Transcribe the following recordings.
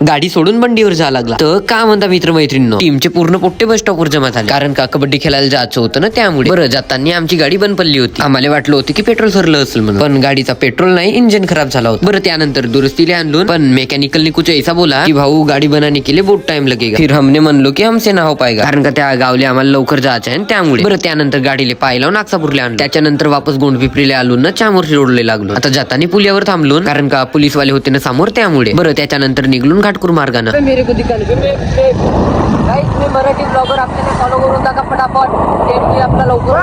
गाडी सोडून बंडीवर जायला लागला. तर का म्हणता मित्रमैत्रिणींनो, टीमचे पूर्ण पोट्टे बस स्टॉपवर जमा झाले, कारण का कबड्डी खेळायला जायचं होतं ना, त्यामुळे. बरं, जाताना आमची गाडी बंद पडली होती. आम्हाला वाटलं होतं की पेट्रोल सरलं असेल म्हणून, पण गाडीचा पेट्रोल नाही, इंजिन खराब झाला होता. बरं, त्यानंतर दुरुस्तीला आणलो, पण मेकॅनिकल ने कुछ ऐसा बोला की भाऊ गाडी बनाने के लिए बहुत टाइम लगेगा. फिर हमने म्हणलो की हमसे ना हो पाएगा, कारण का त्या गावले आम्हाला लवकर जायचं आहे त्यामुळे. बरं, त्यानंतर गाडीले पाय लावून नागसापूरला आणलं. त्याच्यानंतर वापस गोंडपिपरीला आलो ना, चामोर्शी रोडला लागलो. आता जाताना पुलियावर थांबलो, कारण का पोलीसवाले होते ना समोर, त्यामुळे. बरं, त्याच्यानंतर निघलो घाटकूर मार्गानं. मेरे को दिखा मैं मराठी ब्लॉगर आपल्याला फॉलो करून टाका फटाफट. आपला लवकर.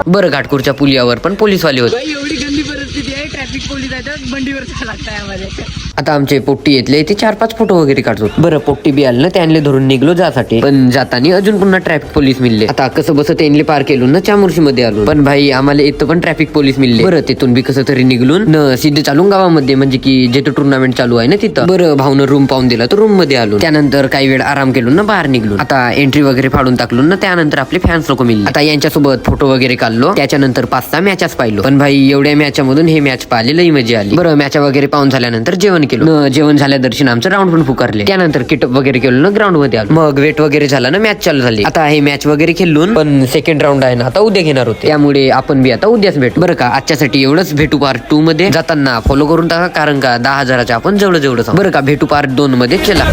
बरं, घाटकूरच्या पुलियावर पण पोलीसवाले होते. एवढी गंदी परिस्थिती आहे, ट्रॅफिक पोलीस आहेत, बंडीवर लागताय आम्हाला. आता आमचे पोट्टी येतले ते 4-5 फोटो वगैरे काढतो. बरं, पोट्टी बी आले ना, त्यांना धरून निघलो जासाठी, पण जाताना अजून पुन्हा ट्रॅफिक पोलीस मिळले. आता कसं बस त्यांनी पार केलो ना, चामोर्शी मध्ये आलो, पण भाई आम्हाला इथं पण ट्रॅफिक पोलीस मिळले. बरं, तिथून बी कसं तरी निघलून न सिद्धे चालून गावामध्ये, म्हणजे की जिथं टुर्नामेंट चालू आहे ना तिथं. बरं, भाऊनं रूम पाहून दिला तर रूम मध्ये आलो. त्यानंतर काही वेळ आराम केलो ना, बाहेर निघलो. आता एंट्री वगैरे फाडून टाकलो ना, त्यानंतर आपले फॅन्स लोक मिळले. आता यांच्यासोबत फोटो वगैरे काढलो. त्याच्यानंतर 5-6 मॅचेस पाहिलो, पण भाई एवढ्या मॅचमधून हे मॅच पाहिले लई मजा आली. बरं, मॅच वगैरे पाहून झाल्यानंतर जेवण केलं. जेवण झाल्या दर्शन आमचं राऊंड पण पुकारले. त्यानंतर किटअप वगैरे केलं ना, ग्राउंड मध्ये आलो. मग वेट वगैरे झाला ना, मॅच चालू झाली. आता हे मॅच वगैरे खेळून, पण सेकंड राऊंड आहे ना आता उद्या घेणार होते, त्यामुळे आपण बी आता उद्याच भेटू. बरं का, आजच्यासाठी एवढंच. भेटू पार्ट 2 मध्ये. जाताना फॉलो करून टाका, कारण का 10,000च्या आपण जवळ. बरं का, भेटू पार्ट 2 मध्ये. चला.